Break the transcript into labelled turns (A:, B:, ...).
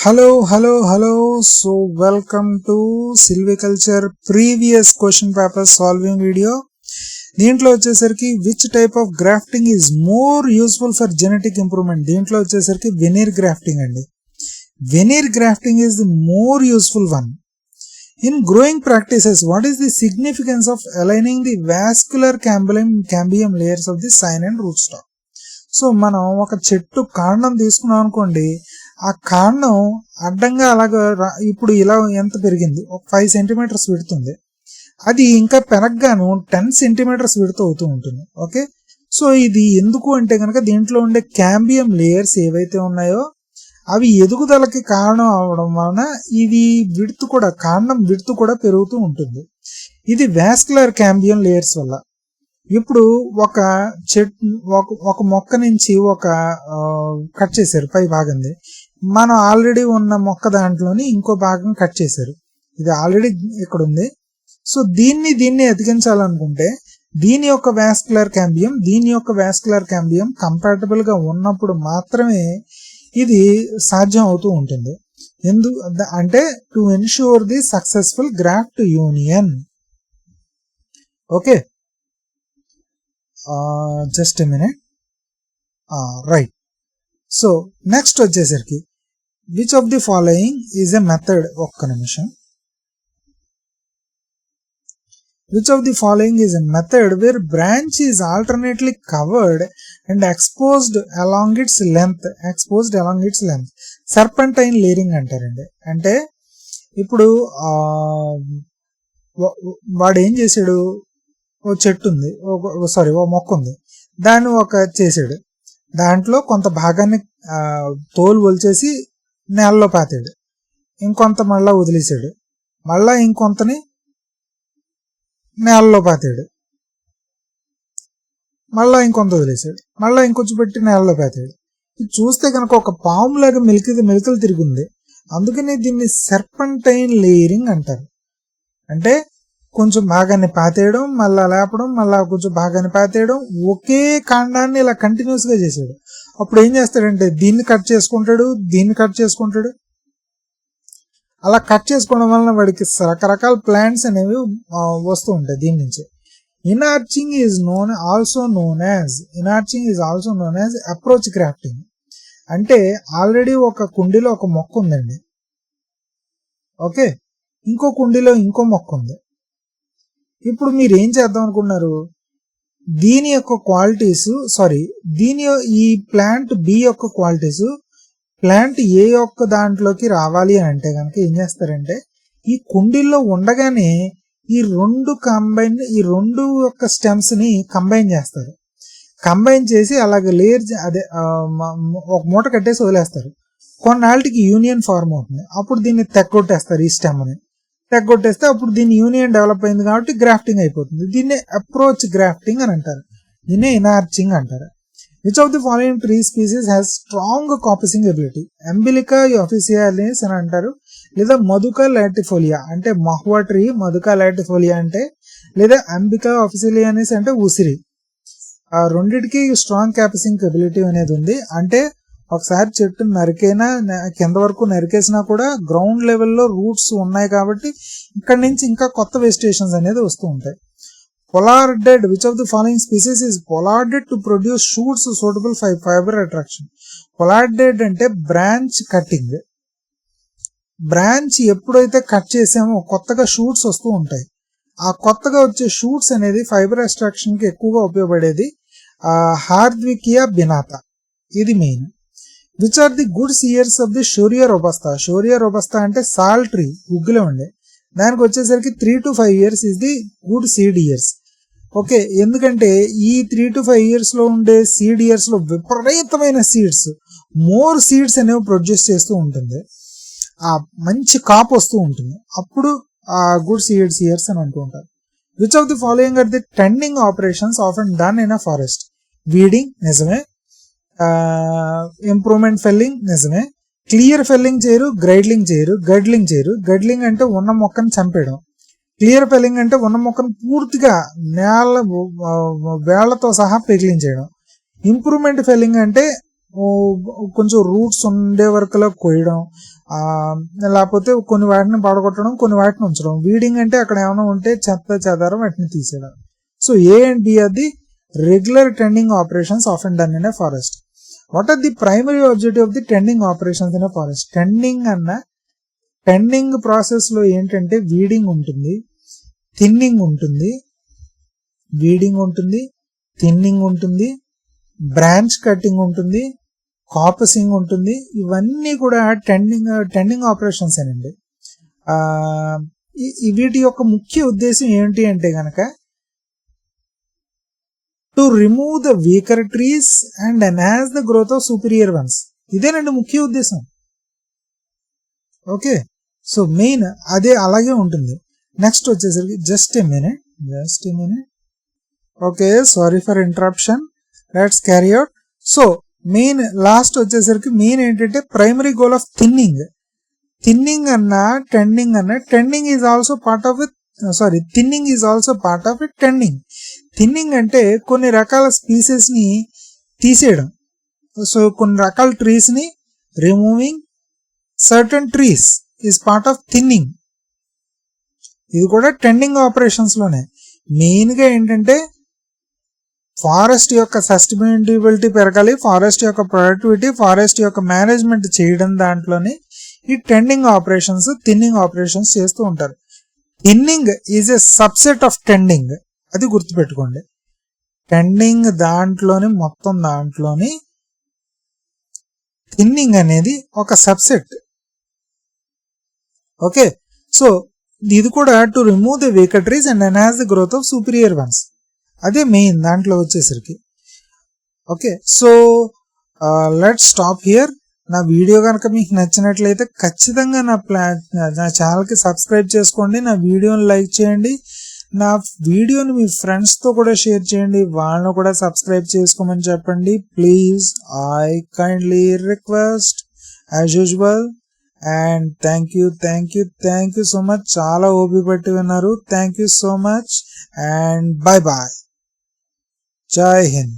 A: Hello. So welcome to Silviculture previous question paper solving video. దీంట్లో వచ్చేసరికి which type of grafting is more useful for genetic improvement? దీంట్లో వచ్చేసరికి veneer grafting అండి. Veneer grafting is the more useful one. In growing practices, what is the significance of aligning the vascular cambium layers of the sign and rootstock? So మనం ఒక చెట్టు కాండం తీసుకున్నాం అనుకోండి, ఆ కాండం అడ్డంగా ఇప్పుడు ఇలా ఎంత పెరిగింది, ఒక 5 సెంటీమీటర్స్ పెడుతుంది, అది ఇంకా పెరగ్గాను 10 సెంటీమీటర్స్ పెడుతూ అవుతూ ఉంటుంది. ఓకే, సో ఇది ఎందుకు అంటే కనుక దీంట్లో ఉండే క్యాంబియం లేయర్స్ ఏవైతే ఉన్నాయో అవి ఎదుగుదలకి కారణం అవడం వలన ఇది కాండం విడుతు కూడా పెరుగుతూ ఉంటుంది. ఇది వాస్కులర్ క్యాంబియం లేయర్స్ వల్ల. ఇప్పుడు ఒక మొక్క నుంచి కట్ చేశారు పై భాగంది, మనం ఆల్రెడీ ఉన్న మొక్క దాంట్లోని ఇంకో భాగం కట్ చేశారు, ఇది ఆల్రెడీ ఇక్కడ ఉంది. సో దీన్ని ఎదిగించాలనుకుంటే దీని యొక్క వాస్కులర్ క్యాంబియం కంపాటబుల్ గా ఉన్నప్పుడు మాత్రమే ఇది సాధ్యం అవుతూ ఉంటుంది. అంటే to ensure the successful graft union. Okay, just a minute. Right, so next వచ్చేసరికి which of the following is a method, ఒక్క నిమిషం. Which of the following is a method where branch is alternately covered and exposed along its length? Serpentine layering అంటారండి. అంటే ఇప్పుడు వాడు ఏం చేశాడు, ఓ చెట్టు ఉంది, ఓ మొక్క ఉంది, దాన్ని చేసాడు, దాంట్లో కొంత భాగాన్ని తోలు వలిచేసి నేలలో పాతాడు, ఇంకొంత మళ్ళా వదిలేసాడు, మళ్ళా ఇంకొంతని నేలలో పాతాడు, మళ్ళా ఇంకొంత వదిలేసాడు, మళ్ళా ఇంకొంచెం పెట్టి నేలలో పాతాడు. ఇది చూస్తే కనుక ఒక పాములాగా మెలికలు తిరిగింది. అందుకని దీన్ని సర్పంటైన్ లేయరింగ్ అంటారు. అంటే కొంచెం భాగాన్ని పాతేయడం, మళ్ళా లేపడం, మళ్ళా కొంచెం భాగాన్ని పాతేయడం, ఒకే కాండాన్ని ఇలా కంటిన్యూస్ గా చేసాడు. అప్పుడు ఏం చేస్తాడంటే దీన్ని కట్ చేసుకుంటాడు. అలా కట్ చేసుకోవడం వలన వాడికి రకరకాల ప్లాంట్స్ అనేవి వస్తూ ఉంటాయి దీని నుంచి. Inarching is also known as approach grafting. అంటే ఆల్రెడీ ఒక కుండీలో ఒక మొక్క ఉందండి, ఓకే, ఇంకో కుండీలో ఇంకో మొక్క ఉంది. ఇప్పుడు మీరు ఏం చేద్దాం అనుకున్నారు, దీని యొక్క క్వాలిటీస్ ఈ ప్లాంట్ బి యొక్క క్వాలిటీస్ ప్లాంట్ ఏ యొక్క దాంట్లోకి రావాలి అని అంటే కనుక ఏం చేస్తారంటే ఈ కుండీల్లో ఉండగానే ఈ రెండు యొక్క స్టెమ్స్ ని కంబైన్ చేస్తారు. కంబైన్ చేసి అలాగే ఒక మూట కట్టేసి వదిలేస్తారు. కొన్నాళ్ళకి యూనియన్ ఫార్మ్ అవుతుంది. అప్పుడు దీన్ని తెగ్గొట్టేస్తారు, ఈ స్టెమ్ ని తెగ్గొట్టేస్తే అప్పుడు దీని యూనియన్ డెవలప్ అయింది కాబట్టి గ్రాఫ్టింగ్ అయిపోతుంది. దీన్నే అప్రోచ్ గ్రాఫ్టింగ్ అని అంటారు, దీన్నే ఇనార్చింగ్ అంటారు. Which of the following tree species has strong coppicing ability? Umbilica officinalis అని అంటారు, లేదా మధుకా లాటిఫోలియా అంటే మహువా ట్రీ, మధుకా లాటిఫోలియా అంటే, లేదా అంబికా ఆఫిసిలియానిస్ అంటే ఉసిరి. ఆ రెండిటికి స్ట్రాంగ్ కాపిసింగ్ ఎబిలిటీ అనేది ఉంది. అంటే ఒకసారి చెట్టు కింద వరకు నరికేసినా కూడా గ్రౌండ్ లెవెల్లో రూట్స్ ఉన్నాయి కాబట్టి ఇక్కడ నుంచి ఇంకా కొత్త వెజిటేషన్స్ అనేది వస్తూ ఉంటాయి. Pollard dead. Which of the following species is pollard to produce shoots suitable for fiber attraction? Pollard dead అంటే బ్రాంచ్ కటింగ్. బ్రాంచ్ ఎప్పుడైతే కట్ చేసామో కొత్తగా షూట్స్ వస్తూ ఉంటాయి. ఆ కొత్తగా వచ్చే షూట్స్ అనేది ఫైబర్ అట్రాక్షన్ కి ఎక్కువగా ఉపయోగపడేది హార్ద్వికియా బినాతా, ఇది main. Which are the good seers of the shorea robusta అంటే సాల్ ట్రీ, ఉగ్గులో ఉండే దానికి వచ్చేసరికి 3 to 5 years is the good seed years. Okay, ఎందుకంటే ఈ 3 to 5 years లో ఉండే సీడ్ ఇయర్స్ లో విపరీతమైన మోర్ సీడ్స్ అనేవి ప్రొడ్యూస్ చేస్తూ ఉంటుంది, ఆ మంచి కాపు వస్తూ ఉంటుంది. అప్పుడు ఆ గుడ్ సీడ్స్ ఇయర్స్ అని అంటూ ఉంటారు. Which of the following are the tending operations often done in a forest? Weeding నిజమే, ఇంప్రూవ్మెంట్ ఫెల్లింగ్ నిజమే, క్లియర్ ఫెల్లింగ్ చేయరు, గడ్లింగ్ చేయరు. గడ్లింగ్ అంటే ఉన్న మొక్కను చంపేయడం, క్లియర్ ఫెల్లింగ్ అంటే ఉన్న మొక్కను పూర్తిగా వేళ్లతో సహా పెగిలించేయడం. ఇంప్రూవ్మెంట్ ఫెల్లింగ్ అంటే కొంచెం రూట్స్ ఉండే వరకులో కొయ్యడం, లేకపోతే కొన్ని వాటిని పడగొట్టడం, కొన్ని వాటిని ఉంచడం. వీడింగ్ అంటే అక్కడ ఏమైనా ఉంటే చెత్త చెదారం వాటిని తీసేయడం. So A and B are the regular tending operations often done in a forest. What are the primary objective of the tending operations in a forest? Tending process లో ఏంటంటే వీడింగ్ ఉంటుంది, థిన్నింగ్ ఉంటుంది, వీడింగ్ ఉంటుంది, thinning ఉంటుంది, branch cutting ఉంటుంది, కాపసింగ్ ఉంటుంది. ఇవన్నీ కూడా టెండింగ్ ఆపరేషన్స్ అనండి. వీటి యొక్క ముఖ్య ఉద్దేశం ఏంటి అంటే గనక to remove the weaker trees and enhance the growth of superior once. ఇదేనండి ముఖ్య ఉద్దేశం. ఓకే, సో మెయిన్ అదే అలాగే ఉంటుంది. నెక్స్ట్ వచ్చేసరికి just a minute. Okay, sorry for interruption, let's carry out. So main last వచ్చేసరికి మెయిన్ ఏంటంటే ప్రైమరీ గోల్ ఆఫ్ థిన్నింగ్ అన్నా టెండింగ్ అన్నా, thinning is also part of it tending. Thinning అంటే కొన్ని రకాల స్పీసెస్ ని తీసేయడం. సో కొన్ని రకాల ట్రీస్ ని removing certain trees is part of thinning. ఇది కూడా టెండింగ్ ఆపరేషన్స్ లోనే. మెయిన్ గా ఏంటంటే ఫారెస్ట్ యొక్క సస్టైనబిలిటీ పెరగాలి, ఫారెస్ట్ యొక్క ప్రొడక్టివిటీ, ఫారెస్ట్ యొక్క మేనేజ్మెంట్ చేయడం, దాంట్లోనే ఈ టెండింగ్ ఆపరేషన్స్, థిన్నింగ్ ఆపరేషన్స్ చేస్తూ ఉంటారు. Thinning is a subset of tending, అది గుర్తుపెట్టుకోండి. టెండింగ్ మొత్తం దాంట్లోని థిన్నింగ్ అనేది ఒక సబ్సెట్. ఓకే, సో ఇది కూడా to remove the weaker trees and enhance the growth of superior once, అదే మెయిన్ దాంట్లో వచ్చేసరికి. Okay, so let's stop here. నా వీడియో కనుక మీకు నచ్చినట్లయితే ఖచ్చితంగా నా ఛానల్కి సబ్స్క్రైబ్ చేసుకోండి, నా వీడియోని లైక్ చేయండి, నా వీడియోని మీ ఫ్రెండ్స్తో కూడా షేర్ చేయండి, వాళ్ళను కూడా సబ్స్క్రైబ్ చేసుకోమని చెప్పండి please. I kindly request as usual. And thank you so much. చాలా ఓపిక పట్టి విన్నారు. Thank you so much and bye bye. జై హింద్.